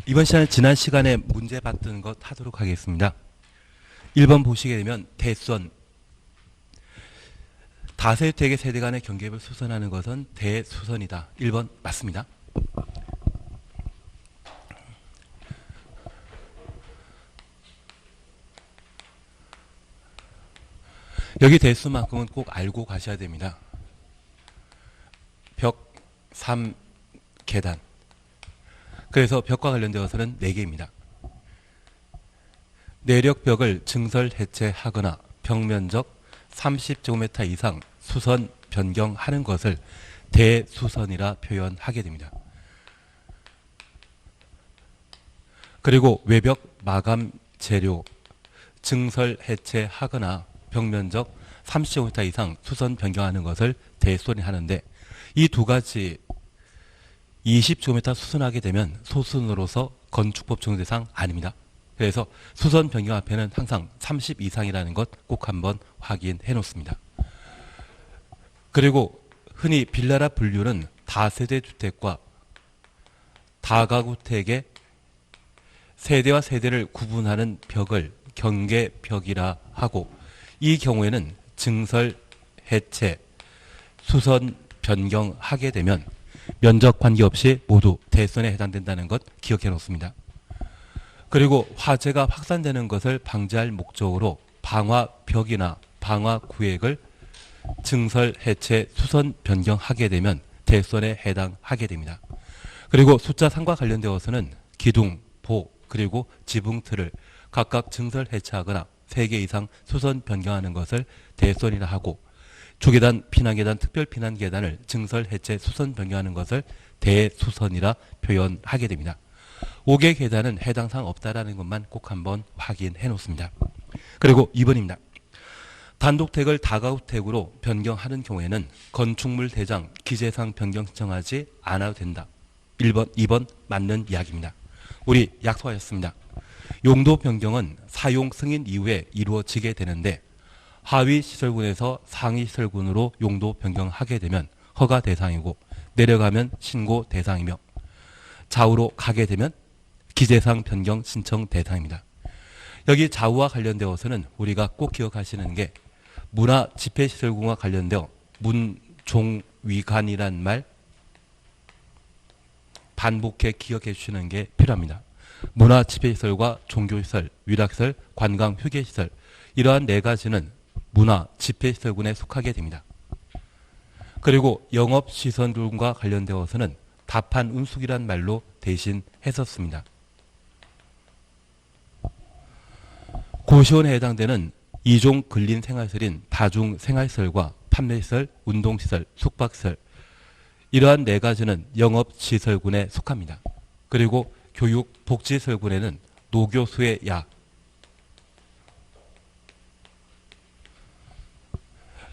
이번 시간은 지난 시간에 문제 봤던 것 하도록 하겠습니다. 1번 보시게 되면 대수선, 다세유택의 세대 간의 경계를 수선하는 것은 대수선이다. 1번 맞습니다. 여기 대수만큼은 꼭 알고 가셔야 됩니다. 벽, 3, 계단. 그래서 벽과 관련되어서는 4개입니다. 내력벽을 증설 해체하거나 벽면적 30제곱미터 이상 수선 변경하는 것을 대수선이라 표현하게 됩니다. 그리고 외벽 마감 재료 증설 해체하거나 벽면적 30제곱미터 이상 수선 변경하는 것을 대수선이 하는데, 이 두 가지 20제곱미터 수선하게 되면 소수선으로서 건축법 적용 대상 아닙니다. 그래서 수선 변경 앞에는 항상 30 이상이라는 것 꼭 한번 확인해 놓습니다. 그리고 흔히 빌라라 분류는 다세대 주택과 다가구택의 세대와 세대를 구분하는 벽을 경계벽이라 하고, 이 경우에는 증설, 해체, 수선 변경하게 되면 면적 관계없이 모두 대수선에 해당된다는 것 기억해 놓습니다. 그리고 화재가 확산되는 것을 방지할 목적으로 방화벽이나 방화구획을 증설, 해체, 수선 변경하게 되면 대수선에 해당하게 됩니다. 그리고 숫자 3과 관련되어서는 기둥, 보, 그리고 지붕틀을 각각 증설, 해체하거나 3개 이상 수선 변경하는 것을 대수선이라 하고, 주계단, 피난계단, 특별피난계단을 증설, 해체, 수선 변경하는 것을 대수선이라 표현하게 됩니다. 5개 계단은 해당사항 없다라는 것만 꼭 한번 확인해 놓습니다. 그리고 2번입니다. 단독택을 다가구택으로 변경하는 경우에는 건축물 대장 기재사항 변경 신청하지 않아도 된다. 1번, 2번 맞는 이야기입니다. 우리 약속하였습니다. 용도 변경은 사용 승인 이후에 이루어지게 되는데, 하위 시설군에서 상위 시설군으로 용도 변경하게 되면 허가 대상이고, 내려가면 신고 대상이며, 좌우로 가게 되면 기재사항 변경 신청 대상입니다. 여기 좌우와 관련되어서는 우리가 꼭 기억하시는 게, 문화 집회시설군과 관련되어 문종위관이란 말 반복해 기억해 주시는 게 필요합니다. 문화 집회시설과 종교시설, 위락시설, 관광 휴게시설, 이러한 4가지는 문화 집회시설군에 속하게 됩니다. 그리고 영업시설군과 관련되어서는 답한 운숙이란 말로 대신 했었습니다. 고시원에 해당되는 2종 근린생활시설인 다중생활시설과 판매시설, 운동시설, 숙박시설, 이러한 4가지는 영업시설군에 속합니다. 그리고 교육복지시설군에는 노교수의 야,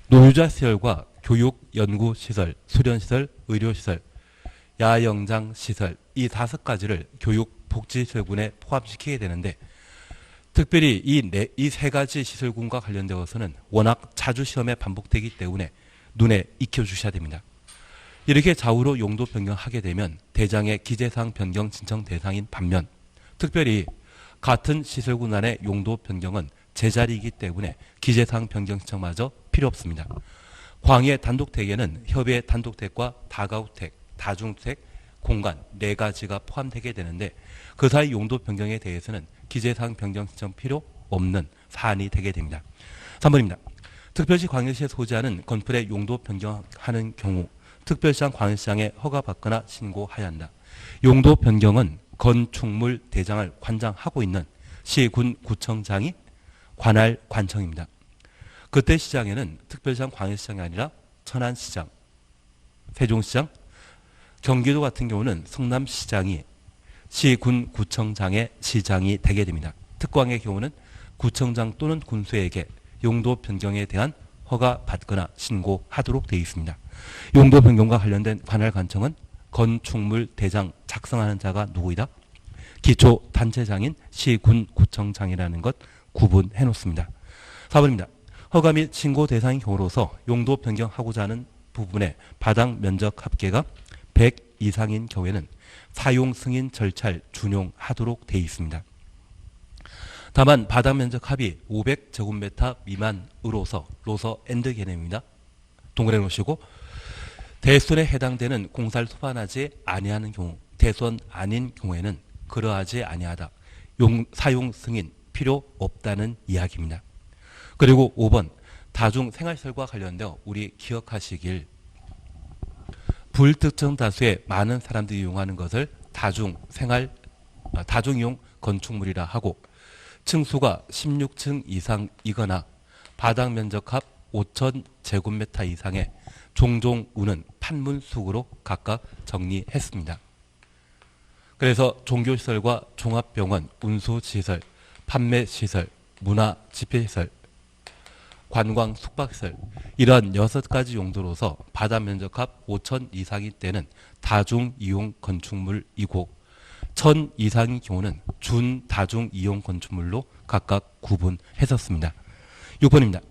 노유자시설과 교육연구시설, 수련시설, 의료시설, 야영장시설, 이 5가지를 교육복지시설군에 포함시키게 되는데, 특별히 이 3가지 시설군과 관련되어서는 워낙 자주 시험에 반복되기 때문에 눈에 익혀주셔야 됩니다. 이렇게 좌우로 용도 변경하게 되면 대장의 기재사항 변경 신청 대상인 반면, 특별히 같은 시설군 안의 용도 변경은 제자리이기 때문에 기재사항 변경 신청마저 필요 없습니다. 광해 단독택에는 협의 단독택과 다가구택, 다중택, 공간 4가지가 포함되게 되는데, 그 사이 용도 변경에 대해서는 기재사항 변경 신청 필요 없는 사안이 되게 됩니다. 3번입니다. 특별시 광역시에 소지하는 건물의 용도 변경하는 경우 특별시장 광역시장에 허가받거나 신고해야 한다. 용도 변경은 건축물 대장을 관장하고 있는 시군 구청장이 관할 관청입니다. 그때 시장에는 특별시장 광역시장이 아니라 천안시장, 세종시장, 경기도 같은 경우는 성남시장이 시군 구청장의 시장이 되게 됩니다. 특광의 경우는 구청장 또는 군수에게 용도 변경에 대한 허가 받거나 신고하도록 되어 있습니다. 용도 변경과 관련된 관할 관청은 건축물 대장 작성하는 자가 누구이다? 기초단체장인 시군 구청장이라는 것 구분해 놓습니다. 4번입니다. 허가 및 신고 대상인 경우로서 용도 변경하고자 하는 부분의 바닥 면적 합계가 이상인 경우에는 사용 승인 절차를 준용하도록 되어 있습니다. 다만 바닥 면적 합이 500제곱미터 미만으로서 로서 엔드 개념입니다. 동그래 놓으시고 대손에 해당되는 공사를 소반하지 아니하는 경우, 대손 아닌 경우에는 그러하지 아니하다. 사용 승인 필요 없다는 이야기입니다. 그리고 5번 다중 생활시설과 관련되어 우리 기억하시길 불특정 다수의 많은 사람들이 이용하는 것을 다중이용 건축물이라 하고 층수가 16층 이상이거나 바닥 면적합 5,000제곱미터 이상의 종종우는 판문수구로 각각 정리했습니다. 그래서 종교시설과 종합병원, 운수시설, 판매시설, 문화집회시설, 관광 숙박시설 이러한 6가지 용도로서 바닥 면적합 5,000 이상일 때는 다중이용 건축물이고 1,000 이상인 경우는 준다중이용 건축물로 각각 구분했었습니다. 6번입니다.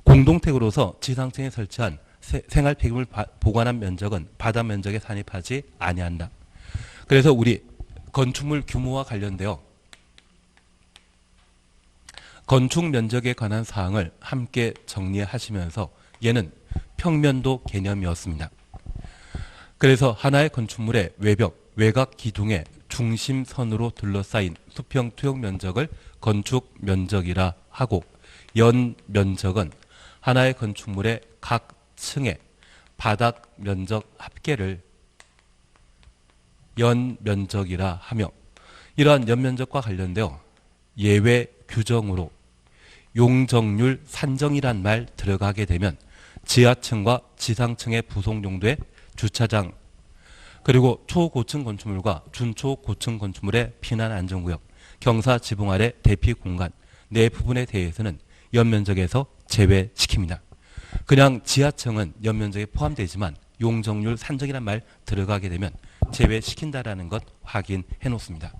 공동택으로서 지상층에 설치한 생활 폐기물 보관한 면적은 바닥 면적에 산입하지 아니한다. 그래서 우리 건축물 규모와 관련되어 건축 면적에 관한 사항을 함께 정리하시면서 얘는 평면도 개념이었습니다. 그래서 하나의 건축물의 외벽, 외곽 기둥의 중심선으로 둘러싸인 수평 투영 면적을 건축 면적이라 하고 연 면적은 하나의 건축물의 각 층의 바닥 면적 합계를 연 면적이라 하며 이러한 연 면적과 관련되어 예외 규정으로 용적률 산정이란 말 들어가게 되면 지하층과 지상층의 부속 용도의 주차장 그리고 초고층 건축물과 준초고층 건축물의 피난 안전구역, 경사 지붕 아래 대피 공간 네 부분에 대해서는 연면적에서 제외시킵니다. 그냥 지하층은 연면적에 포함되지만 용적률 산정이란 말 들어가게 되면 제외시킨다라는 것 확인해 놓습니다.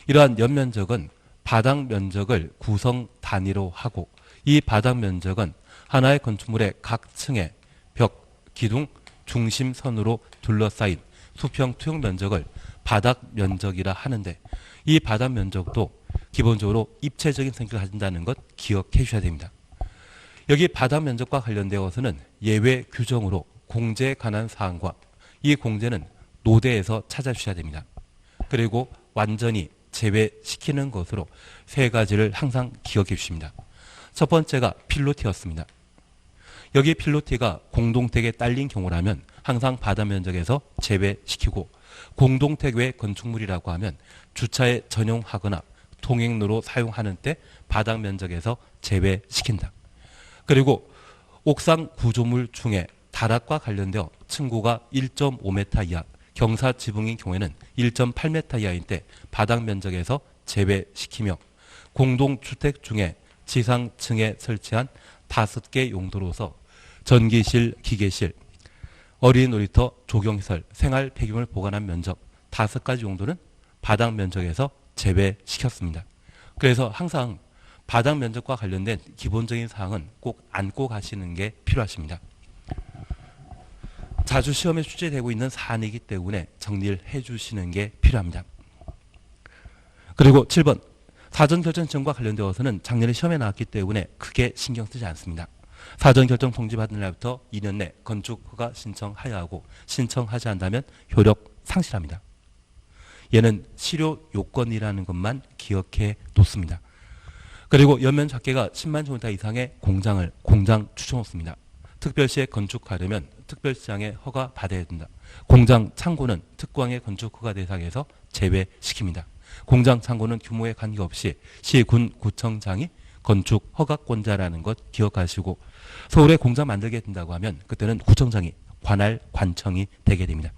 이러한 연면적은 바닥 면적을 구성 단위로 하고 이 바닥 면적은 하나의 건축물의 각 층의 벽, 기둥, 중심선으로 둘러싸인 수평 투영 면적을 바닥 면적이라 하는데 이 바닥 면적도 기본적으로 입체적인 성격을 가진다는 것 기억해 주셔야 됩니다. 여기 바닥 면적과 관련되어서는 예외 규정으로 공제에 관한 사항과 이 공제는 노대에서 찾아주셔야 됩니다. 그리고 완전히 제외시키는 것으로 세 가지를 항상 기억해 주십니다. 첫 번째가 필로티였습니다. 여기 필로티가 공동택에 딸린 경우라면 항상 바닥 면적에서 제외시키고 공동택 외 건축물이라고 하면 주차에 전용하거나 통행로로 사용하는 때 바닥 면적에서 제외시킨다. 그리고 옥상 구조물 중에 다락과 관련되어 층고가 1.5m 이하 경사 지붕인 경우에는 1.8m 이하일 때 바닥 면적에서 제외시키며 공동주택 중에 지상층에 설치한 5개 용도로서 전기실, 기계실, 어린이 놀이터, 조경시설, 생활 폐기물 보관한 면적 5가지 용도는 바닥 면적에서 제외시켰습니다. 그래서 항상 바닥 면적과 관련된 기본적인 사항은 꼭 안고 가시는 게 필요하십니다. 자주 시험에 출제되고 있는 사안이기 때문에 정리를 해주시는 게 필요합니다. 그리고 7번 사전결정지정과 관련되어서는 작년에 시험에 나왔기 때문에 크게 신경 쓰지 않습니다. 사전결정 통지받은 날부터 2년 내 건축허가 신청하여야 하고 신청하지 않다면 효력 상실합니다. 얘는 실효 요건이라는 것만 기억해 놓습니다. 그리고 연면 작계가 10만 제곱미터 이상의 공장 추천없습니다. 특별시에 건축하려면 특별시장의 허가 받아야 된다. 공장 창고는 특광의 건축허가 대상에서 제외시킵니다. 공장 창고는 규모에 관계없이 시, 군, 구청장이 건축 허가권자라는 것 기억하시고 서울에 공장 만들게 된다고 하면 그때는 구청장이 관할관청이 되게 됩니다.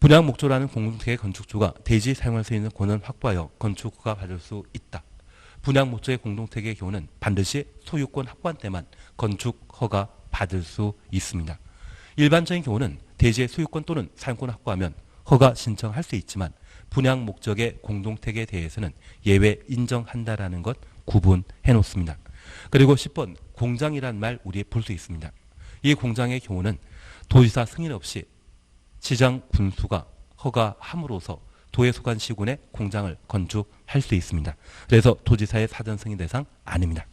분양 목조라는 공동택의 건축주가 대지 사용할 수 있는 권한 확보하여 건축 허가 받을 수 있다. 분양 목조의 공동택의 경우는 반드시 소유권 확보한 때만 건축 허가 받을 수 있습니다. 일반적인 경우는 대지의 소유권 또는 사용권 확보하면 허가 신청할 수 있지만 분양 목적의 공동택에 대해서는 예외 인정한다라는 것 구분해 놓습니다. 그리고 10번 공장이란 말 우리 볼 수 있습니다. 이 공장의 경우는 도지사 승인 없이 시장 군수가 허가함으로써 도에 속한 시군에 공장을 건축할 수 있습니다. 그래서 도지사의 사전 승인 대상 아닙니다.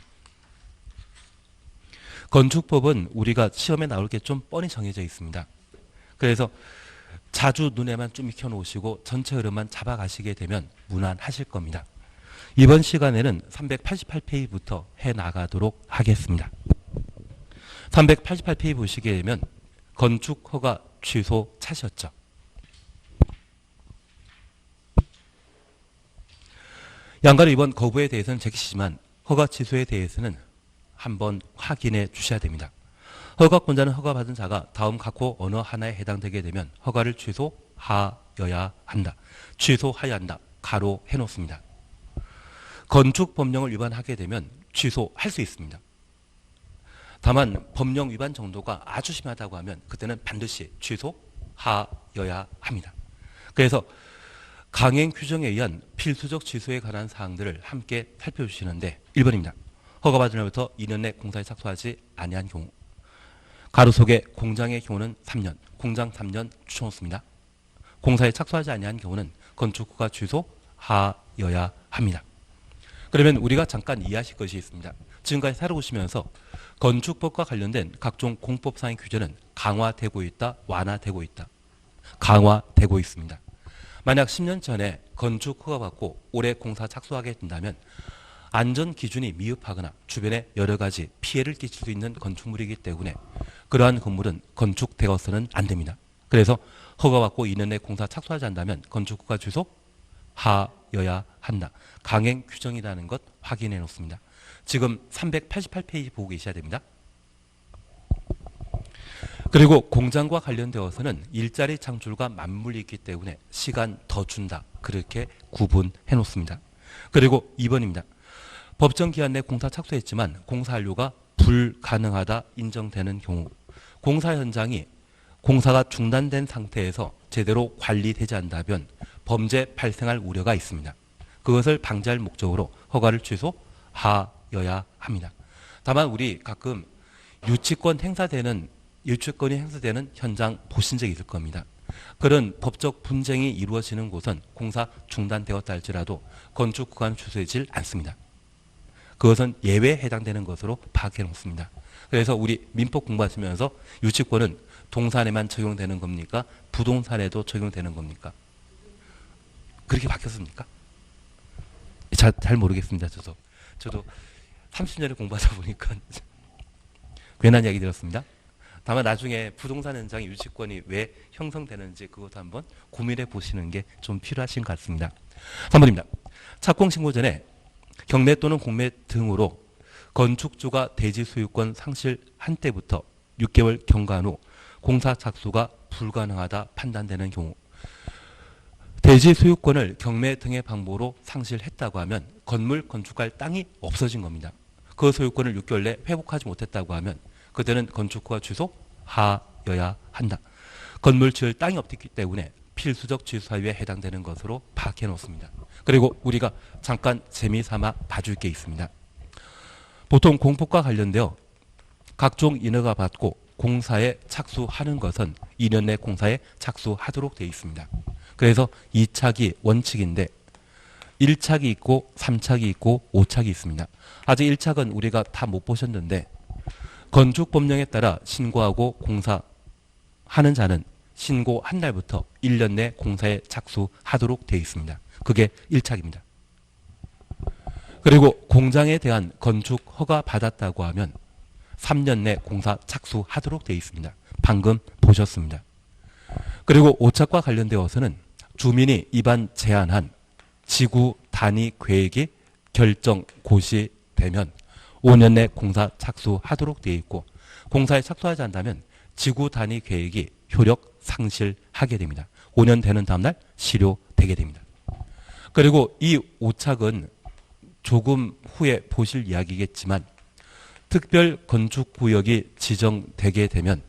건축법은 우리가 시험에 나올 게 좀 뻔히 정해져 있습니다. 그래서 자주 눈에만 좀 익혀놓으시고 전체 흐름만 잡아가시게 되면 무난하실 겁니다. 이번 시간에는 388페이지부터 해나가도록 하겠습니다. 388페이지 보시게 되면 건축허가 취소 차셨죠. 양가로 이번 거부에 대해서는 제기시지만 허가 취소에 대해서는 한번 확인해 주셔야 됩니다. 허가권자는 허가받은 자가 다음 각호 어느 하나에 해당되게 되면 허가를 취소하여야 한다. 취소하여야 한다. 가로 해놓습니다. 건축법령을 위반하게 되면 취소할 수 있습니다. 다만 법령 위반 정도가 아주 심하다고 하면 그때는 반드시 취소하여야 합니다. 그래서 강행 규정에 의한 필수적 취소에 관한 사항들을 함께 살펴주시는데 1번입니다. 허가받은 날부터 2년 내 공사에 착수하지 아니한 경우 가로 속에 공장의 경우는 3년, 공장 3년 추천했습니다. 공사에 착수하지 아니한 경우는 건축허가 취소하여야 합니다. 그러면 우리가 잠깐 이해하실 것이 있습니다. 지금까지 살아오시면서 건축법과 관련된 각종 공법상의 규제는 강화되고 있다, 완화되고 있다. 강화되고 있습니다. 만약 10년 전에 건축 허가받고 올해 공사 착수하게 된다면 안전 기준이 미흡하거나 주변에 여러 가지 피해를 끼칠 수 있는 건축물이기 때문에 그러한 건물은 건축되어서는 안 됩니다. 그래서 허가받고 2년 내 공사 착수하지 않는다면 건축허가 취소하여야 한다. 강행 규정이라는 것 확인해 놓습니다. 지금 388페이지 보고 계셔야 됩니다. 그리고 공장과 관련되어서는 일자리 창출과 맞물리 있기 때문에 시간 더 준다. 그렇게 구분해 놓습니다. 그리고 2번입니다. 법정 기한 내 공사 착수했지만 공사 완료가 불가능하다 인정되는 경우 공사 현장이 공사가 중단된 상태에서 제대로 관리되지 않는다면 범죄 발생할 우려가 있습니다. 그것을 방지할 목적으로 허가를 취소하여야 합니다. 다만 우리 가끔 유치권이 행사되는 현장 보신 적이 있을 겁니다. 그런 법적 분쟁이 이루어지는 곳은 공사 중단되었다 할지라도 건축 구간 취소되질 않습니다. 그것은 예외에 해당되는 것으로 파악해 놓습니다. 그래서 우리 민법 공부하시면서 유치권은 동산에만 적용되는 겁니까? 부동산에도 적용되는 겁니까? 그렇게 바뀌었습니까? 잘 모르겠습니다. 저도 30년을 공부하다 보니까 괜한 이야기 들었습니다. 다만 나중에 부동산 현장의 유치권이 왜 형성되는지 그것도 한번 고민해 보시는 게 좀 필요하신 것 같습니다. 3번입니다. 착공 신고 전에 경매 또는 공매 등으로 건축주가 대지 소유권 상실한 때부터 6개월 경과한 후 공사 착수가 불가능하다 판단되는 경우 대지 소유권을 경매 등의 방법으로 상실했다고 하면 건물 건축할 땅이 없어진 겁니다. 그 소유권을 6개월 내 회복하지 못했다고 하면 그때는 건축허가 취소하여야 한다. 건물 지을 땅이 없기 때문에 필수적 취소 사유에 해당되는 것으로 파악해 놓습니다. 그리고 우리가 잠깐 재미삼아 봐줄 게 있습니다. 보통 공법과 관련되어 각종 인허가 받고 공사에 착수하는 것은 2년 내 공사에 착수하도록 되어 있습니다. 그래서 2차기 원칙인데 1차기 있고 3차기 있고 5차기 있습니다. 아직 1차는 우리가 다 못 보셨는데 건축법령에 따라 신고하고 공사하는 자는 신고한 날부터 1년 내 공사에 착수하도록 되어 있습니다. 그게 1차기입니다. 그리고 공장에 대한 건축 허가 받았다고 하면 3년 내 공사 착수하도록 되어 있습니다. 방금 보셨습니다. 그리고 5차과 관련되어서는 주민이 입안 제한한 지구 단위 계획이 결정 고시되면 5년 내 공사 착수하도록 되어 있고 공사에 착수하지 않는다면 지구 단위 계획이 효력 상실하게 됩니다. 5년 되는 다음날 실효되게 됩니다. 그리고 이 5착은 조금 후에 보실 이야기겠지만 특별건축구역이 지정되게 되면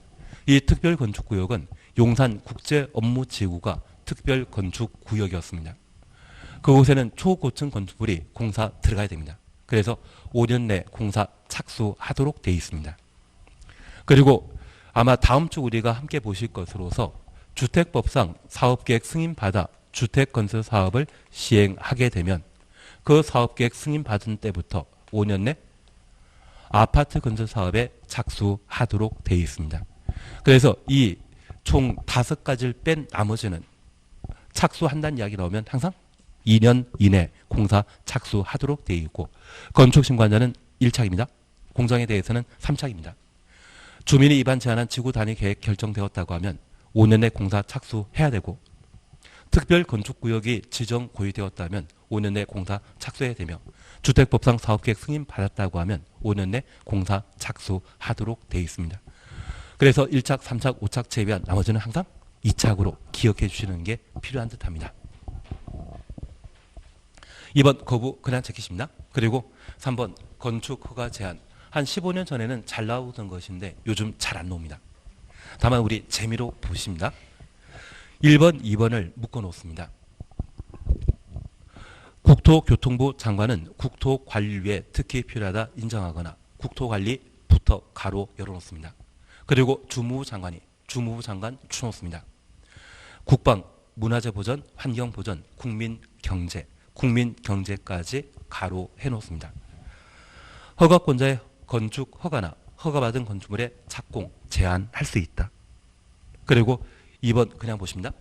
이 특별건축구역은 용산국제업무지구가 특별건축구역이었습니다. 그곳에는 초고층 건축물이 공사 들어가야 됩니다. 그래서 5년 내 공사 착수하도록 되어 있습니다. 그리고 아마 다음 주 우리가 함께 보실 것으로서 주택법상 사업계획 승인받아 주택건설 사업을 시행하게 되면 그 사업계획 승인받은 때부터 5년 내 아파트 건설 사업에 착수하도록 되어 있습니다. 그래서 이 총 5가지를 뺀 나머지는 착수한다는 이야기 나오면 항상 2년 이내 공사 착수하도록 되어 있고, 건축심관자는 1착입니다. 공정에 대해서는 3착입니다. 주민이 입안 제한한 지구 단위 계획 결정되었다고 하면 5년 내 공사 착수해야 되고, 특별 건축구역이 지정 고의되었다면 5년 내 공사 착수해야 되며, 주택법상 사업계획 승인 받았다고 하면 5년 내 공사 착수하도록 되어 있습니다. 그래서 1착, 3착, 5착 제외한 나머지는 항상 2착으로 기억해 주시는 게 필요한 듯합니다. 2번 거부 그냥 제끼십니다. 그리고 3번 건축 허가 제한. 한 15년 전에는 잘 나오던 것인데 요즘 잘 안 나옵니다. 다만 우리 재미로 보십니다. 1번, 2번을 묶어 놓습니다. 국토교통부 장관은 국토관리위에 특히 필요하다 인정하거나 국토관리부터 가로 열어놓습니다. 그리고 주무부 장관이 주무부 장관 추놓습니다. 국방, 문화재보전, 환경보전, 국민경제, 국민경제까지 가로 해놓습니다. 허가권자의 건축 허가나 허가받은 건축물의 착공, 제한할 수 있다. 그리고 2번 그냥 보십니다.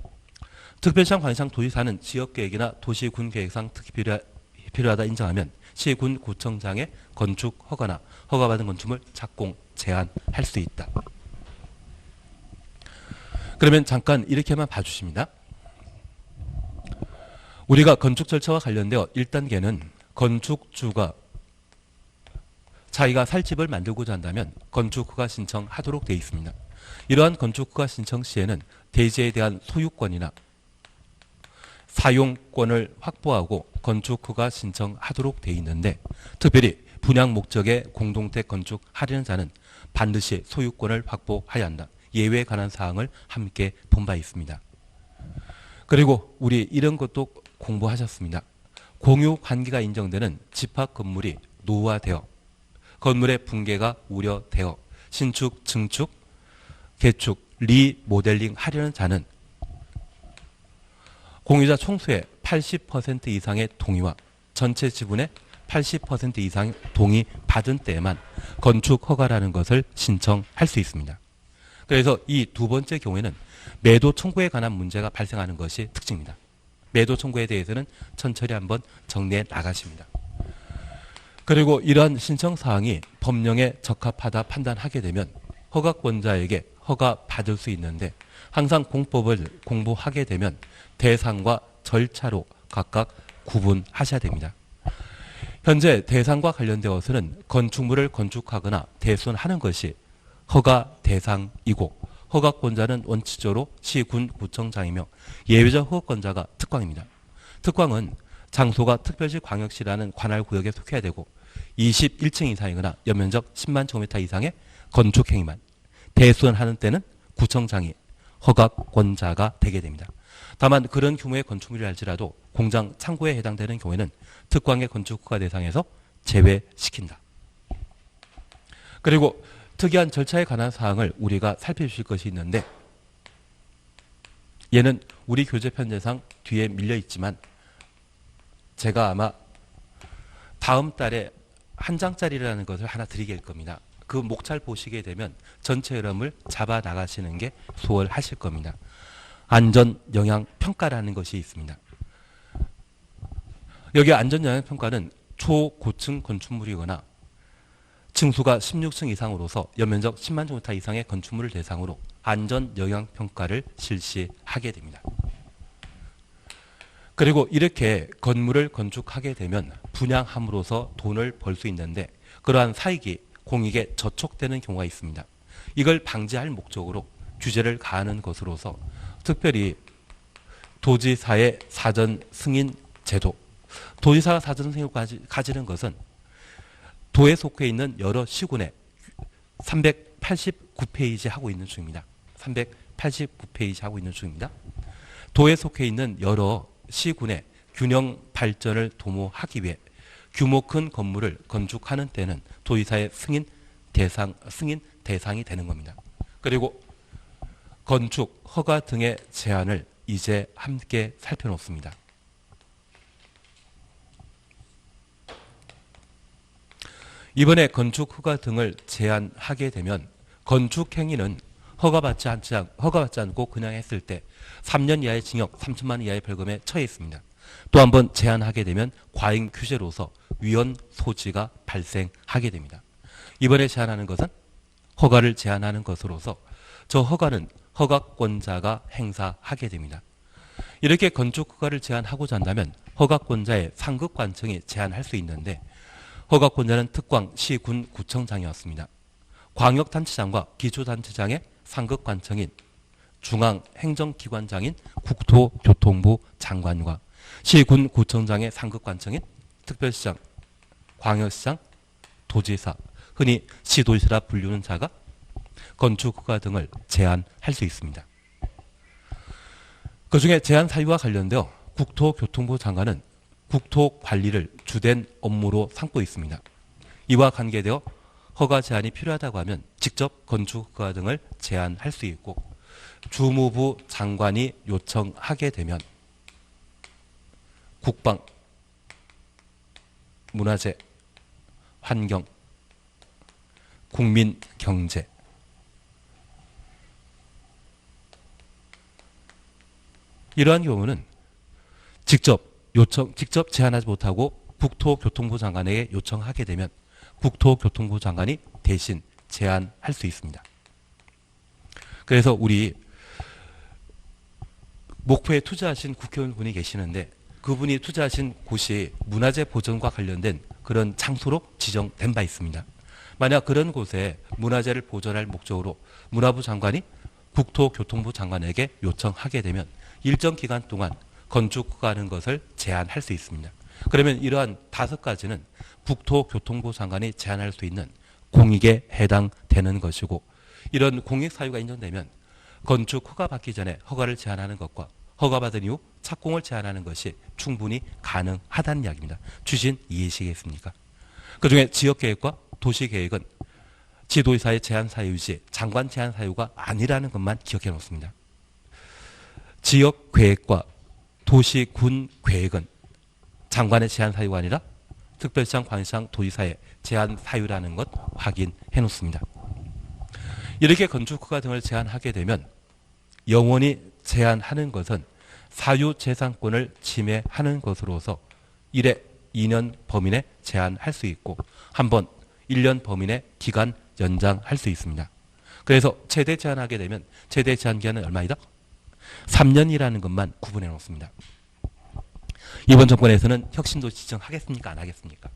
특별시장 관리상 도지사는 지역계획이나 도시군계획상 특히 필요하다 인정하면 시군 구청장의 건축 허가나 허가받은 건축물 착공, 제한할 수 있다. 그러면 잠깐 이렇게만 봐주십니다. 우리가 건축 절차와 관련되어 1단계는 건축주가 자기가 살 집을 만들고자 한다면 건축허가 신청하도록 되어 있습니다. 이러한 건축허가 신청 시에는 대지에 대한 소유권이나 사용권을 확보하고 건축허가 신청하도록 되어 있는데, 특별히 분양 목적의 공동택 건축하려는 자는 반드시 소유권을 확보해야 한다. 예외에 관한 사항을 함께 본 바 있습니다. 그리고 우리 이런 것도 공부하셨습니다. 공유 관계가 인정되는 집합 건물이 노후화되어 건물의 붕괴가 우려되어 신축, 증축, 개축, 리모델링 하려는 자는 공유자 총수의 80% 이상의 동의와 전체 지분의 80% 이상 동의 받은 때에만 건축 허가라는 것을 신청할 수 있습니다. 그래서 이 두 번째 경우에는 매도 청구에 관한 문제가 발생하는 것이 특징입니다. 매도 청구에 대해서는 천천히 한번 정리해 나가십니다. 그리고 이러한 신청 사항이 법령에 적합하다 판단하게 되면 허가권자에게 허가 받을 수 있는데, 항상 공법을 공부하게 되면 대상과 절차로 각각 구분하셔야 됩니다. 현재 대상과 관련되어서는 건축물을 건축하거나 대손하는 것이 허가 대상이고, 허가권자는 원칙적으로 시군 구청장이며 예외적 허가권자가 특광입니다. 특광은 장소가 특별시 광역시라는 관할구역에 속해야 되고 21층 이상이거나 연면적 10만 제곱미터 이상의 건축행위만, 대손하는 때는 구청장이 허가권자가 되게 됩니다. 다만 그런 규모의 건축물이 할지라도 공장, 창고에 해당되는 경우에는 특광의 건축허가 대상에서 제외시킨다. 그리고 특이한 절차에 관한 사항을 우리가 살펴주실 것이 있는데, 얘는 우리 교재 편제상 뒤에 밀려 있지만 제가 아마 다음 달에 한 장짜리라는 것을 하나 드리게 될 겁니다. 그 목차를 보시게 되면 전체 흐름을 잡아 나가시는 게 수월하실 겁니다. 안전영향평가라는 것이 있습니다. 여기 안전영향평가는 초고층 건축물이거나 층수가 16층 이상으로서 연면적 10만 제곱미터 이상의 건축물을 대상으로 안전영향평가를 실시하게 됩니다. 그리고 이렇게 건물을 건축하게 되면 분양함으로써 돈을 벌 수 있는데, 그러한 사익이 공익에 저촉되는 경우가 있습니다. 이걸 방지할 목적으로 규제를 가하는 것으로서 특별히 도지사의 사전 승인 제도, 도지사가 사전 승인을 가지는 것은 도에 속해 있는 여러 시군에 389페이지 하고 있는 중입니다. 389페이지 하고 있는 중입니다. 도에 속해 있는 여러 시군의 균형 발전을 도모하기 위해 규모 큰 건물을 건축하는 때는 도지사의 승인 대상이 되는 겁니다. 그리고 건축, 허가 등의 제한을 이제 함께 살펴놓습니다. 이번에 건축, 허가 등을 제한하게 되면 건축 행위는 허가받지 않고 그냥 했을 때 3년 이하의 징역, 3천만 원 이하의 벌금에 처해 있습니다. 또 한 번 제한하게 되면 과잉 규제로서 위헌 소지가 발생하게 됩니다. 이번에 제한하는 것은 허가를 제한하는 것으로서 저 허가는 허가권자가 행사하게 됩니다. 이렇게 건축 허가를 제한하고자 한다면 허가권자의 상급 관청이 제한할 수 있는데 허가권자는 특광, 시, 군, 구청장이었습니다. 광역단체장과 기초단체장의 상급 관청인 중앙행정기관장인 국토교통부 장관과 시, 군, 구청장의 상급 관청인 특별시장, 광역시장, 도지사, 흔히 시도지사라 불리는 자가 건축허가 등을 제한할 수 있습니다. 그중에 제한 사유와 관련되어 국토교통부 장관은 국토관리를 주된 업무로 삼고 있습니다. 이와 관계되어 허가 제한이 필요하다고 하면 직접 건축허가 등을 제한할 수 있고 주무부 장관이 요청하게 되면 국방, 문화재, 환경, 국민 경제, 이러한 경우는 직접 제한하지 못하고 국토교통부 장관에게 요청하게 되면 국토교통부 장관이 대신 제한할 수 있습니다. 그래서 우리 목포에 투자하신 국회의원분이 계시는데 그분이 투자하신 곳이 문화재 보존과 관련된 그런 장소로 지정된 바 있습니다. 만약 그런 곳에 문화재를 보존할 목적으로 문화부 장관이 국토교통부 장관에게 요청하게 되면 일정 기간 동안 건축하는 것을 제한할 수 있습니다. 그러면 이러한 5가지는 국토교통부 장관이 제한할 수 있는 공익에 해당되는 것이고 이런 공익 사유가 인정되면 건축 허가 받기 전에 허가를 제한하는 것과 허가받은 이후 착공을 제한하는 것이 충분히 가능하다는 이야기입니다. 주신 이해시겠습니까? 그중에 지역계획과 도시계획은 지도의사의 제한 사유이지 장관 제한 사유가 아니라는 것만 기억해 놓습니다. 지역계획과 도시군 계획은 장관의 제한 사유가 아니라 특별시장, 광역시장, 도지사의 제한 사유라는 것 확인해 놓습니다. 이렇게 건축허가 등을 제한하게 되면 영원히 제한하는 것은 사유재산권을 침해하는 것으로서 1회 2년 범위 내 제한할 수 있고 한번 1년 범위 내 기간 연장할 수 있습니다. 그래서 최대 제한하게 되면 최대 제한 기간은 얼마이다? 3년이라는 것만 구분해 놓습니다. 이번 정권에서는 혁신도시 지정하겠습니까? 안 하겠습니까?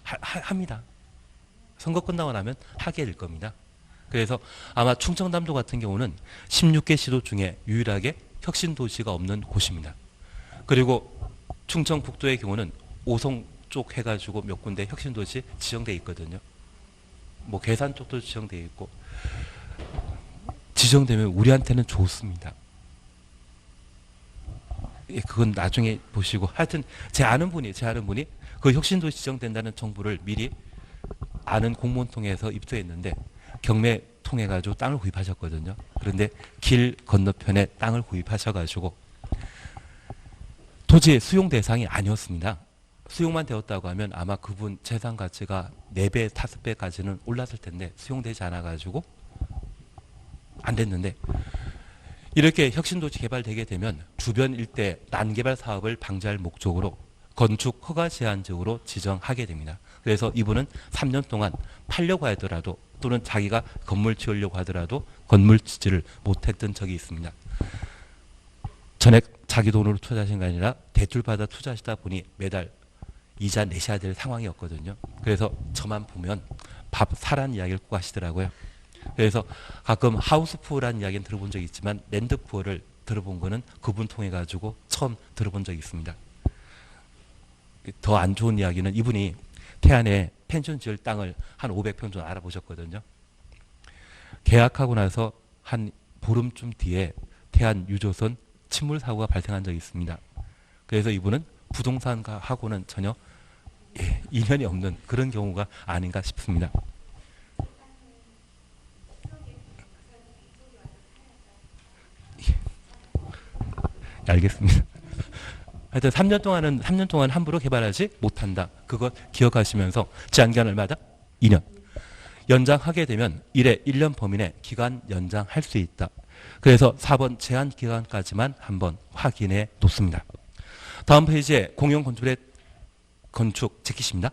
합니다. 선거 끝나고 나면 하게 될 겁니다. 그래서 아마 충청남도 같은 경우는 16개 시도 중에 유일하게 혁신도시가 없는 곳입니다. 그리고 충청북도의 경우는 오송 쪽 해가지고 몇 군데 혁신도시 지정돼 있거든요. 뭐 괴산 쪽도 지정돼 있고 지정되면 우리한테는 좋습니다. 그건 나중에 보시고 하여튼 제 아는 분이 그 혁신도시 지정된다는 정보를 미리 아는 공무원 통해서 입수했는데 경매 통해 가지고 땅을 구입하셨거든요. 그런데 길 건너편에 땅을 구입하셔가지고 토지의 수용 대상이 아니었습니다. 수용만 되었다고 하면 아마 그분 재산 가치가 4배, 5배까지는 올랐을 텐데 수용되지 않아가지고 안 됐는데 이렇게 혁신도시 개발되게 되면 주변 일대 난개발 사업을 방지할 목적으로 건축 허가 제한적으로 지정하게 됩니다. 그래서 이분은 3년 동안 팔려고 하더라도 또는 자기가 건물 지으려고 하더라도 건물 짓지를 못했던 적이 있습니다. 전액 자기 돈으로 투자하신 게 아니라 대출받아 투자하시다 보니 매달 이자 내셔야 될 상황이었거든요. 그래서 저만 보면 밥 사란 이야기를 꼭 하시더라고요. 그래서 가끔 하우스푸어라는 이야기는 들어본 적이 있지만 랜드푸어를 들어본 거는 그분 통해 가지고 처음 들어본 적이 있습니다. 더 안 좋은 이야기는 이분이 태안에 펜션 지을 땅을 한 500평 정도 알아보셨거든요. 계약하고 나서 한 보름쯤 뒤에 태안 유조선 침몰 사고가 발생한 적이 있습니다. 그래서 이분은 부동산하고는 전혀 인연이 없는 그런 경우가 아닌가 싶습니다. 알겠습니다. 하여튼 3년 동안 함부로 개발하지 못한다. 그것 기억하시면서 제한기간 얼마다? 2년. 연장하게 되면 1년 범위 내 기간 연장할 수 있다. 그래서 4번 제한 기간까지만 한번 확인해 놓습니다. 다음 페이지에 공용 건축의 건축 제키십니다.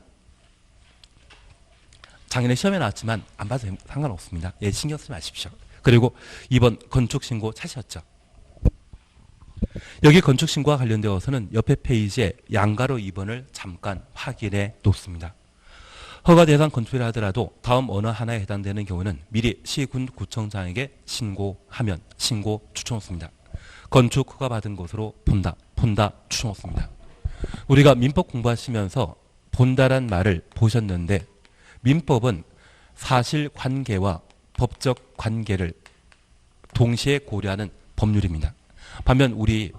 작년에 시험에 나왔지만 안 봐도 상관없습니다. 예, 신경 쓰지 마십시오. 그리고 2번 건축신고 찾으셨죠? 여기 건축신고와 관련되어서는 옆에 페이지에 양가로 2번을 잠깐 확인해 놓습니다. 허가 대상 건축이라 하더라도 다음 어느 하나에 해당되는 경우는 미리 시군 구청장에게 신고하면 신고 추천없습니다. 건축 허가 받은 것으로 본다 추천없습니다. 우리가 민법 공부하시면서 본다란 말을 보셨는데 민법은 사실관계와 법적 관계를 동시에 고려하는 법률입니다. 반면 우리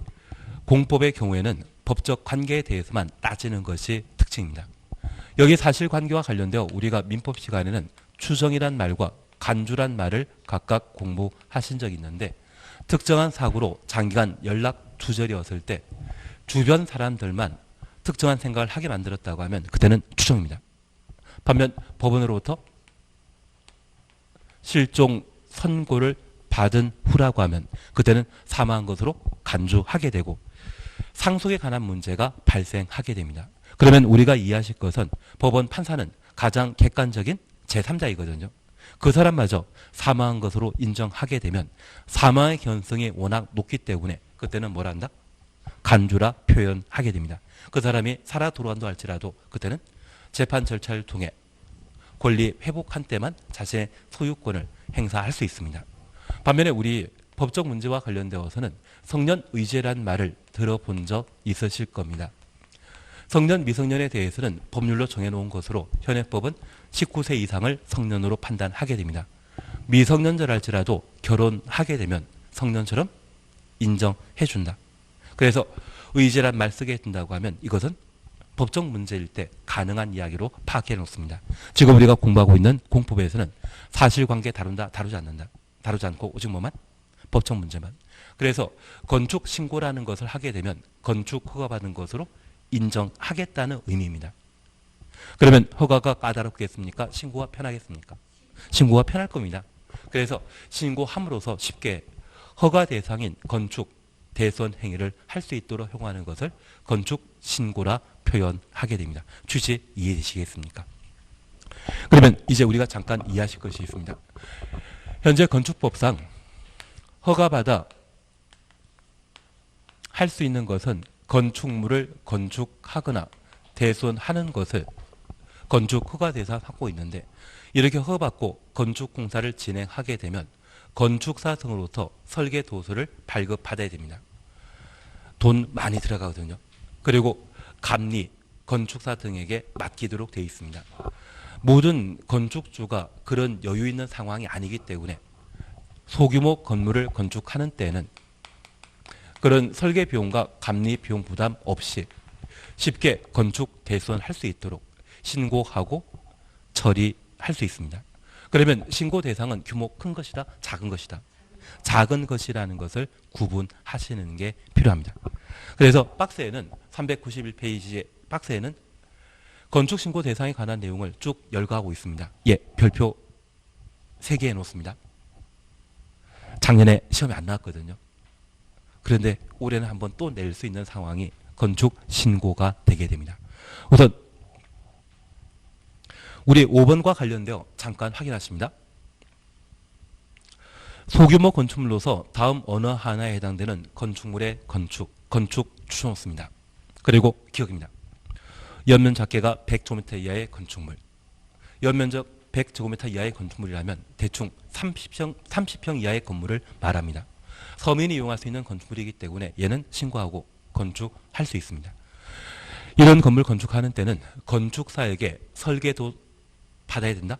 공법의 경우에는 법적 관계에 대해서만 따지는 것이 특징입니다. 여기 사실관계와 관련되어 우리가 민법 시간에는 추정이란 말과 간주란 말을 각각 공부하신 적이 있는데 특정한 사고로 장기간 연락 두절이었을 때 주변 사람들만 특정한 생각을 하게 만들었다고 하면 그때는 추정입니다. 반면 법원으로부터 실종 선고를 받은 후라고 하면 그때는 사망한 것으로 간주하게 되고 상속에 관한 문제가 발생하게 됩니다. 그러면 우리가 이해하실 것은 법원 판사는 가장 객관적인 제3자이거든요. 그 사람마저 사망한 것으로 인정하게 되면 사망의 개연성이 워낙 높기 때문에 그때는 뭘 한다? 간주라 표현하게 됩니다. 그 사람이 살아 돌아온다 할지라도 그때는 재판 절차를 통해 권리 회복한 때만 자신의 소유권을 행사할 수 있습니다. 반면에 우리 법적 문제와 관련되어서는 성년 의제란 말을 들어본 적 있으실 겁니다. 성년 미성년에 대해서는 법률로 정해놓은 것으로 현행법은 19세 이상을 성년으로 판단하게 됩니다. 미성년자랄지라도 결혼하게 되면 성년처럼 인정해준다. 그래서 의제란 말 쓰게 된다고 하면 이것은 법적 문제일 때 가능한 이야기로 파악해 놓습니다. 지금 우리가 공부하고 있는 공법에서는 사실관계 다룬다, 다루지 않는다. 다루지 않고 오직 뭐만? 법적 문제만. 그래서 건축 신고라는 것을 하게 되면 건축 허가받은 것으로 인정하겠다는 의미입니다. 그러면 허가가 까다롭겠습니까? 신고가 편하겠습니까? 신고가 편할 겁니다. 그래서 신고함으로써 쉽게 허가 대상인 건축 대손 행위를 할 수 있도록 허용하는 것을 건축 신고라 표현하게 됩니다. 취지 이해되시겠습니까? 그러면 이제 우리가 잠깐 이해하실 것이 있습니다. 현재 건축법상 허가받아 할 수 있는 것은 건축물을 건축하거나 대손하는 것을 건축 허가 대상 갖고 있는데 이렇게 허가받고 건축 공사를 진행하게 되면 건축사 등으로부터 설계 도서를 발급받아야 됩니다. 돈 많이 들어가거든요. 그리고 감리, 건축사 등에게 맡기도록 되어 있습니다. 모든 건축주가 그런 여유 있는 상황이 아니기 때문에 소규모 건물을 건축하는 때는 그런 설계 비용과 감리 비용 부담 없이 쉽게 건축 대손할 수 있도록 신고하고 처리할 수 있습니다. 그러면 신고 대상은 규모 큰 것이다, 작은 것이다. 작은 것이라는 것을 구분하시는 게 필요합니다. 그래서 박스에는 391페이지의 박스에는 건축 신고 대상에 관한 내용을 쭉 열거하고 있습니다. 예, 별표 3개 해놓습니다. 작년에 시험에 안 나왔거든요. 그런데 올해는 한번 또 낼 수 있는 상황이 건축 신고가 되게 됩니다. 우선 우리 5번과 관련되어 잠깐 확인하십니다. 소규모 건축물로서 다음 어느 하나에 해당되는 건축물의 건축 추천없습니다. 그리고 기억입니다. 연면 작계가 100제곱미터 이하의 건축물, 연면적 100제곱미터 이하의 건축물이라면 대충 30평 이하의 건물을 말합니다. 서민이 이용할 수 있는 건축물이기 때문에 얘는 신고하고 건축할 수 있습니다. 이런 건물 건축하는 때는 건축사에게 설계도 받아야 된다?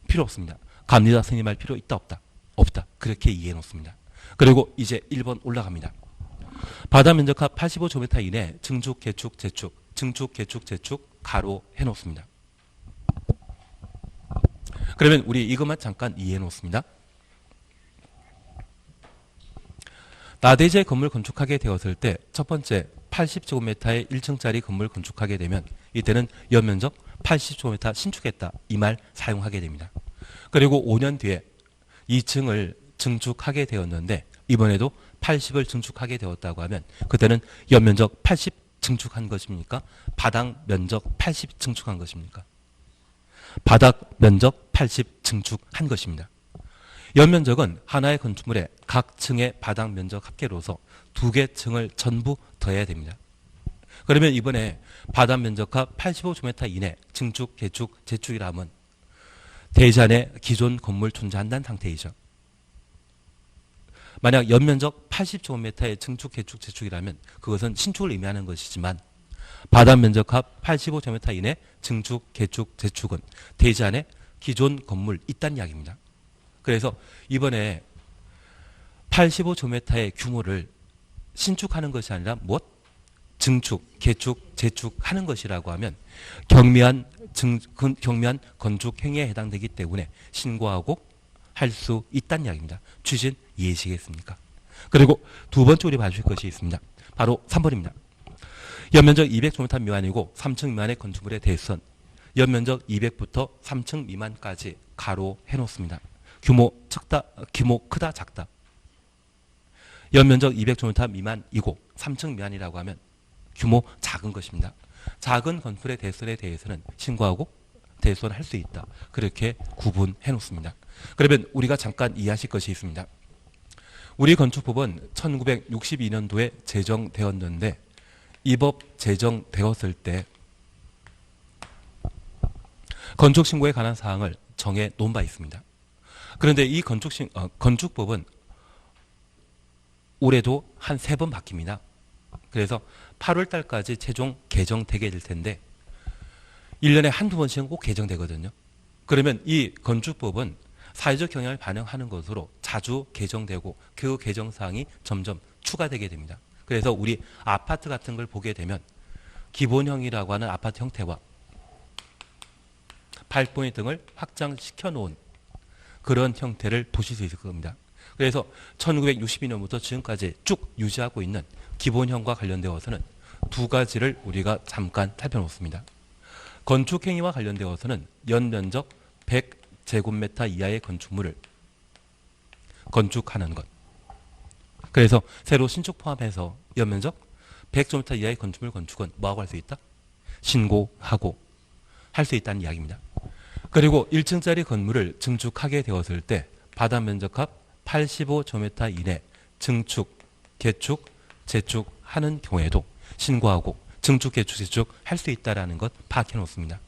필요 없습니다. 감리자 승인할 필요 있다 없다? 없다. 그렇게 이해해 놓습니다. 그리고 이제 1번 올라갑니다. 바다 면적합 85제곱미터 이내 증축, 개축, 재축, 증축, 개축, 재축 가로 해 놓습니다. 그러면 우리 이것만 잠깐 이해해 놓습니다. 나대지의 건물 건축하게 되었을 때 첫 번째 80제곱미터의 1층짜리 건물 건축하게 되면 이때는 연면적 80제곱미터 신축했다 이 말 사용하게 됩니다. 그리고 5년 뒤에 2층을 증축하게 되었는데 이번에도 80을 증축하게 되었다고 하면 그때는 연면적 80 증축한 것입니까? 바닥 면적 80 증축한 것입니까? 바닥 면적 80 증축한 것입니다. 연면적은 하나의 건축물의 각 층의 바닥 면적 합계로서 두 개 층을 전부 더해야 됩니다. 그러면 이번에 바닥 면적합 85제곱미터 이내 증축, 개축, 재축이라 하면 대지안에 기존 건물 존재한다는 상태이죠. 만약 연면적 80제곱미터의 증축, 개축, 재축이라면 그것은 신축을 의미하는 것이지만 바닥 면적합 85제곱미터 이내 증축, 개축, 재축은 대지안에 기존 건물 있다는 이야기입니다. 그래서 이번에 85제곱미터의 규모를 신축하는 것이 아니라 무엇? 증축, 개축, 재축하는 것이라고 하면 경미한 건축 행위에 해당되기 때문에 신고하고 할 수 있다는 이야기입니다. 취지는 이해하시겠습니까? 그리고 두 번째 우리 봐주실 것이 있습니다. 바로 3번입니다. 연면적 200제곱미터 미만이고 3층 미만의 건축물에 대해선 연면적 200부터 3층 미만까지 가로 해놓습니다. 규모 크다 작다. 연면적 200제곱미터 미만이고 3층 미만이라고 하면 규모 작은 것입니다. 작은 건물의 대선에 대해서는 신고하고 대선할 수 있다. 그렇게 구분해 놓습니다. 그러면 우리가 잠깐 이해하실 것이 있습니다. 우리 건축법은 1962년도에 제정되었는데 이 법 제정되었을 때 건축신고에 관한 사항을 정해 놓은 바 있습니다. 그런데 이 건축법은 올해도 한 3번 바뀝니다. 그래서 8월 달까지 최종 개정되게 될 텐데 1년에 한두 번씩은 꼭 개정되거든요. 그러면 이 건축법은 사회적 경향을 반영하는 것으로 자주 개정되고 그 개정사항이 점점 추가되게 됩니다. 그래서 우리 아파트 같은 걸 보게 되면 기본형이라고 하는 아파트 형태와 발포인트 등을 확장시켜 놓은 그런 형태를 보실 수 있을 겁니다. 그래서 1962년부터 지금까지 쭉 유지하고 있는 기본형과 관련되어서는 두 가지를 우리가 잠깐 살펴놓습니다. 건축행위와 관련되어서는 연면적 100제곱미터 이하의 건축물을 건축하는 것. 그래서 새로 신축 포함해서 연면적 100제곱미터 이하의 건축물 건축은 뭐하고 할 수 있다? 신고하고 할 수 있다는 이야기입니다. 그리고 1층짜리 건물을 증축하게 되었을 때 바닥 면적합 85제곱미터 이내 증축, 개축, 재축하는 경우에도 신고하고 증축, 개축, 재축 할 수 있다는 것 파악해 놓습니다.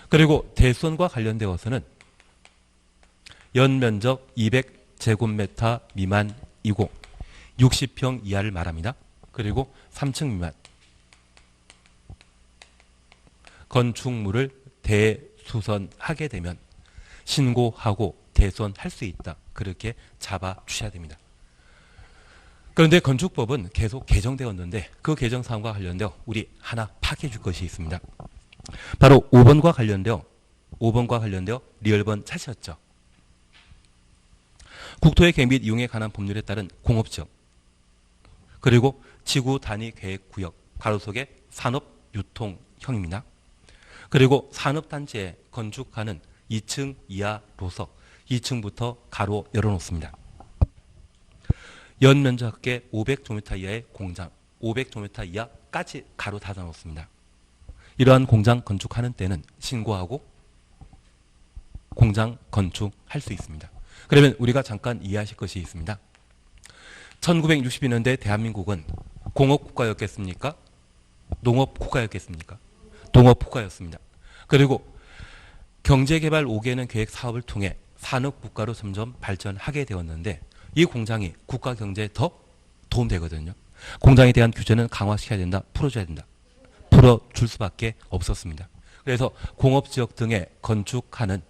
그리고 대수원과 관련되어서는 연면적 200제곱미터 미만이고 60평 이하를 말합니다. 그리고 3층 미만 건축물을 대수선하게 되면 신고하고 대수선할 수 있다. 그렇게 잡아 주셔야 됩니다. 그런데 건축법은 계속 개정되었는데 그 개정사항과 관련되어 우리 하나 파악해 줄 것이 있습니다. 바로 5번과 관련되어 리얼번 찾으셨죠. 국토의 계획 및 이용에 관한 법률에 따른 공업지역 그리고 지구 단위 계획 구역 가로속의 산업 유통형입니다. 그리고 산업단지에 건축하는 2층 이하로서 2층부터 가로 열어놓습니다. 연면적 합계 500제곱미터 이하의 공장 500제곱미터 이하까지 가로 닫아놓습니다. 이러한 공장 건축하는 때는 신고하고 공장 건축할 수 있습니다. 그러면 우리가 잠깐 이해하실 것이 있습니다. 1962년대 대한민국은 공업국가였겠습니까? 농업국가였겠습니까? 농업국가였습니다. 그리고 경제개발 5개년 계획 사업을 통해 산업국가로 점점 발전하게 되었는데 이 공장이 국가 경제에 더 도움되거든요. 공장에 대한 규제는 강화시켜야 된다. 풀어줘야 된다. 풀어줄 수밖에 없었습니다. 그래서 공업지역 등에 건축하는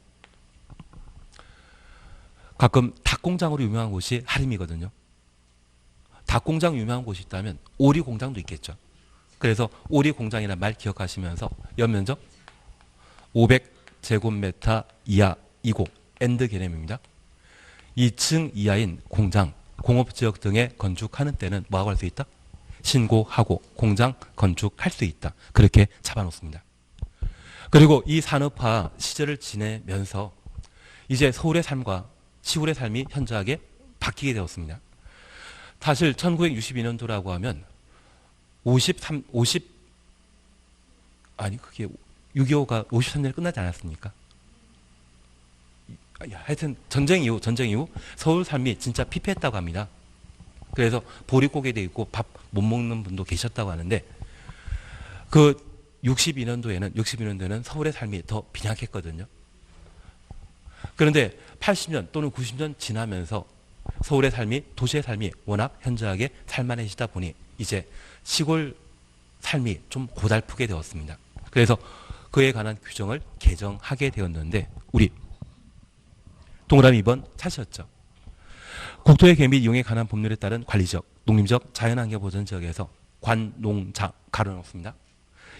가끔 닭공장으로 유명한 곳이 하림이거든요. 닭공장 유명한 곳이 있다면 오리공장도 있겠죠. 그래서 오리공장이라는 말 기억하시면서 연면적 500제곱미터 이하이고 엔드 개념입니다. 2층 이하인 공업지역 등에 건축하는 때는 뭐하고 할 수 있다? 신고하고 공장 건축할 수 있다. 그렇게 잡아놓습니다. 그리고 이 산업화 시절을 지내면서 이제 서울의 삶과 시골의 삶이 현저하게 바뀌게 되었습니다. 사실 1962년도라고 하면 6.25가 53년에 끝나지 않았습니까? 하여튼 전쟁 이후 서울 삶이 진짜 피폐했다고 합니다. 그래서 보릿고개 돼 있고 밥 못 먹는 분도 계셨다고 하는데 그 62년도에는 서울의 삶이 더 빈약했거든요. 그런데 80년 또는 90년 지나면서 서울의 삶이 도시의 삶이 워낙 현저하게 살만해지다 보니 이제 시골 삶이 좀 고달프게 되었습니다. 그래서 그에 관한 규정을 개정하게 되었는데 우리 동그라미 2번 찾으셨죠? 국토의 개미 이용에 관한 법률에 따른 관리적, 농림적, 자연환경 보전 지역에서 관농자 가로놓습니다.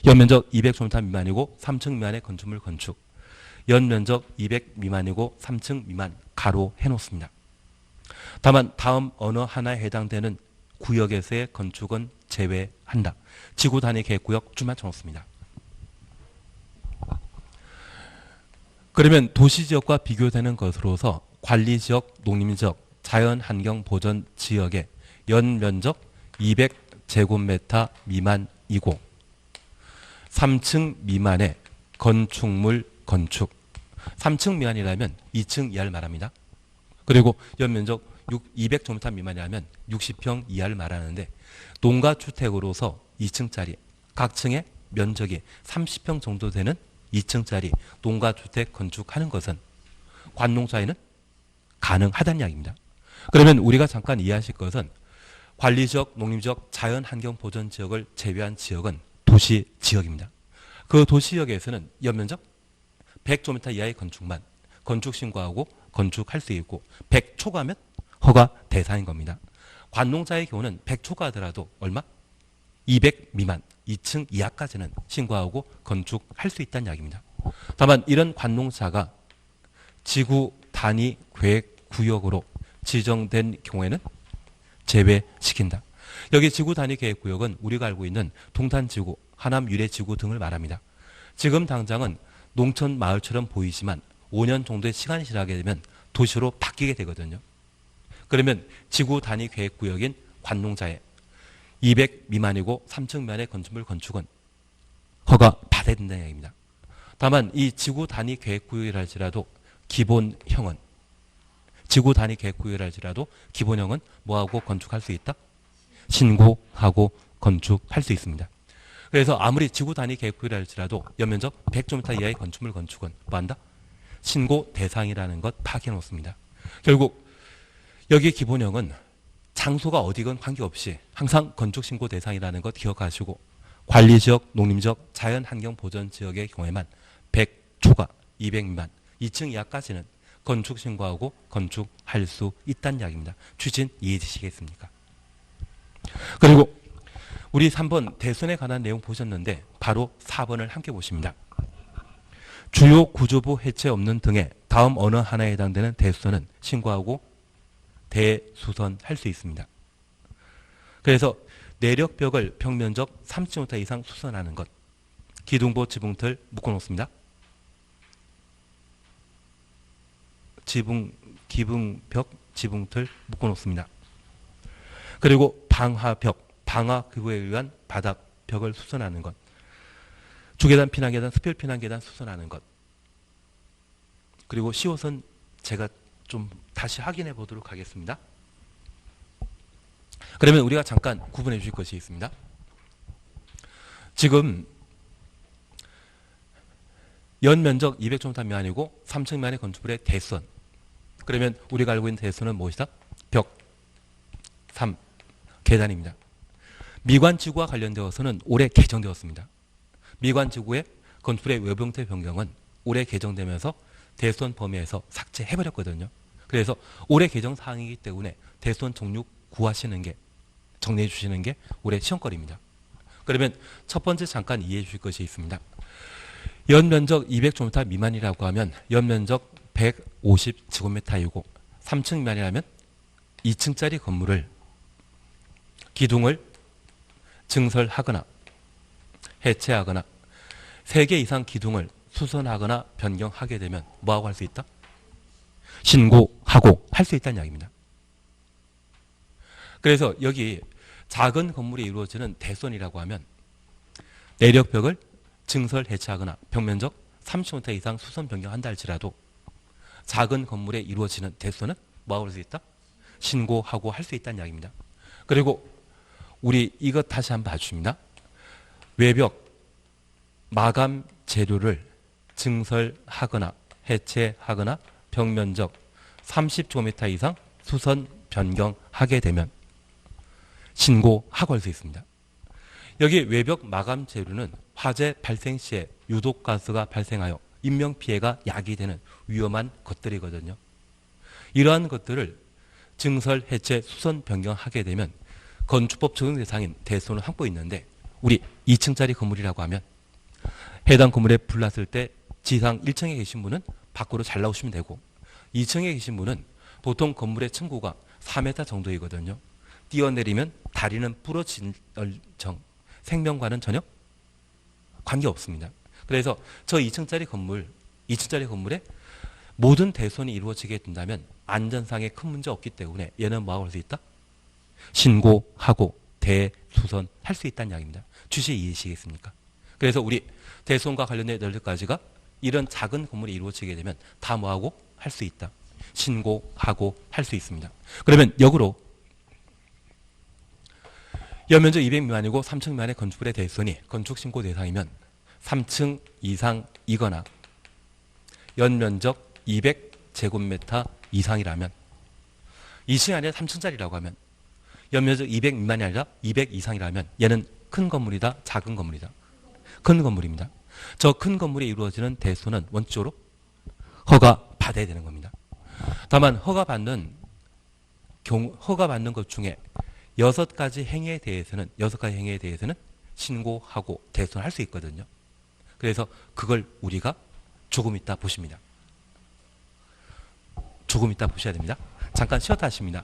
연면적 200제곱미터 미만이고 3층 미만의 건축물 건축, 연면적 200 미만이고 3층 미만 가로 해놓습니다. 다만 다음 어느 하나에 해당되는 구역에서의 건축은 제외한다. 지구 단위 계획구역 줄만 쳐놓습니다. 그러면 도시지역과 비교되는 것으로서 관리지역, 농림지역, 자연환경보전 지역의 연면적 200제곱미터 미만이고 3층 미만의 건축물 건축, 3층 미만이라면 2층 이하를 말합니다. 그리고 연면적 200제곱미터 미만이라면 60평 이하를 말하는데 농가주택으로서 2층짜리 각 층의 면적이 30평 정도 되는 2층짜리 농가주택 건축하는 것은 관농자에는 가능하다는 이야기입니다. 그러면 우리가 잠깐 이해하실 것은 관리지역, 농림지역, 자연환경보전지역을 제외한 지역은 도시지역입니다. 그 도시지역에서는 연면적 100제곱미터 이하의 건축만 건축신고하고 건축할 수 있고 100 초과하면 허가 대상인 겁니다. 관농자의 경우는 100 초과하더라도 얼마? 200 미만, 2층 이하까지는 신고하고 건축할 수 있다는 이야기입니다. 다만 이런 관농자가 지구 단위 계획 구역으로 지정된 경우에는 제외시킨다. 여기 지구 단위 계획 구역은 우리가 알고 있는 동탄지구, 하남 유래지구 등을 말합니다. 지금 당장은 농촌 마을처럼 보이지만 5년 정도의 시간이 지나게 되면 도시로 바뀌게 되거든요. 그러면 지구 단위 계획 구역인 관농자의 200 미만이고 3층 미만의 건축물 건축은 허가 받아야 된다는 얘기입니다. 다만 이 지구 단위 계획 구역이랄지라도 기본형은 지구 단위 계획 구역이랄지라도 기본형은 뭐하고 건축할 수 있다? 신고하고 건축할 수 있습니다. 그래서 아무리 지구 단위 계획 구역이랄지라도 연면적 100제곱미터 이하의 건축물 건축은 뭐한다? 신고 대상이라는 것 파악해 놓습니다. 결국 여기 기본형은 장소가 어디건 관계없이 항상 건축신고 대상이라는 것 기억하시고 관리지역, 농림지역, 자연환경보전지역의 경우에만 100 초과, 200 미만, 2층 이하까지는 건축신고하고 건축할 수 있다는 이야기입니다. 취지는 이해되시겠습니까? 그리고 우리 3번 대선에 관한 내용 보셨는데 바로 4번을 함께 보십니다. 주요 구조부 해체 없는 등의 다음 어느 하나에 해당되는 대수선은 신고하고 대수선할 수 있습니다. 그래서 내력벽을 평면적 30m 이상 수선하는 것, 기둥보 지붕틀 묶어놓습니다. 기붕벽 지붕틀 묶어놓습니다. 그리고 방화벽, 방화기구에 의한 바닥벽을 수선하는 것, 주계단 피난계단, 스펠 피난계단 수선하는 것, 그리고 시옷은 제가 좀 다시 확인해 보도록 하겠습니다. 그러면 우리가 잠깐 구분해 주실 것이 있습니다. 지금 연면적 200제곱미터 미만이고 3층 미만의 건축물의 대수선. 그러면 우리가 알고 있는 대수선은 무엇이다? 벽, 3, 계단입니다. 미관지구와 관련되어서는 올해 개정되었습니다. 미관지구의 건축물의 외부 형태 변경은 올해 개정되면서 대수선 범위에서 삭제해버렸거든요. 그래서 올해 개정 사항이기 때문에 대수선 정육 구하시는 게, 정리해 주시는 게 올해 시험거리입니다. 그러면 첫 번째 잠깐 이해해 주실 것이 있습니다. 연면적 200제곱미터 미만이라고 하면 연면적 150제곱미터이고 3층 미만이라면 2층짜리 건물을 기둥을 증설하거나 해체하거나 3개 이상 기둥을 수선하거나 변경하게 되면 뭐하고 할 수 있다? 신고하고 할 수 있다는 이야기입니다. 그래서 여기 작은 건물이 이루어지는 대손이라고 하면 내력벽을 증설 해체하거나 벽면적 30m 이상 수선 변경한다 할지라도 작은 건물에 이루어지는 대손은 뭐하고 할 수 있다? 신고하고 할 수 있다는 이야기입니다. 그리고 우리 이것 다시 한번 봐줍니다. 외벽 마감 재료를 증설하거나 해체하거나 벽면적 30제곱미터 이상 수선 변경하게 되면 신고하고 할 수 있습니다. 여기 외벽 마감 재료는 화재 발생 시에 유독가스가 발생하여 인명피해가 야기되는 위험한 것들이거든요. 이러한 것들을 증설, 해체, 수선 변경하게 되면 건축법 적용 대상인 대손을 함고 있는데 우리 2층짜리 건물이라고 하면 해당 건물에 불났을 때 지상 1층에 계신 분은 밖으로 잘 나오시면 되고 2층에 계신 분은 보통 건물의 층고가 4m 정도이거든요. 뛰어내리면 다리는 부러질 정 생명과는 전혀 관계없습니다. 그래서 저 2층짜리 건물에 모든 대손이 이루어지게 된다면 안전상에 큰 문제 없기 때문에 얘는 뭐하고 할 수 있다? 신고하고 대수선 할 수 있다는 이야기입니다. 주시 이해시겠습니까? 그래서 우리 대손과 관련된 여기까지가 이런 작은 건물이 이루어지게 되면 다 뭐하고 할 수 있다. 신고하고 할 수 있습니다. 그러면 역으로 연면적 200 미만이고 3층 미만의 건축물의 대손이 건축신고 대상이면 3층 이상이거나 연면적 200제곱미터 이상이라면 2층이 아니라 3층짜리라고 하면 연면적 200 미만이 아니라 200 이상이라면 얘는 큰 건물이다, 작은 건물이다. 큰 건물입니다. 저 큰 건물에 이루어지는 대손은 원칙적으로 허가받아야 되는 겁니다. 다만 허가받는 것 중에 6가지 행위에 대해서는 신고하고 대손할 수 있거든요. 그래서 그걸 우리가 조금 이따 보십니다. 조금 이따 보셔야 됩니다. 잠깐 쉬었다 하십니다.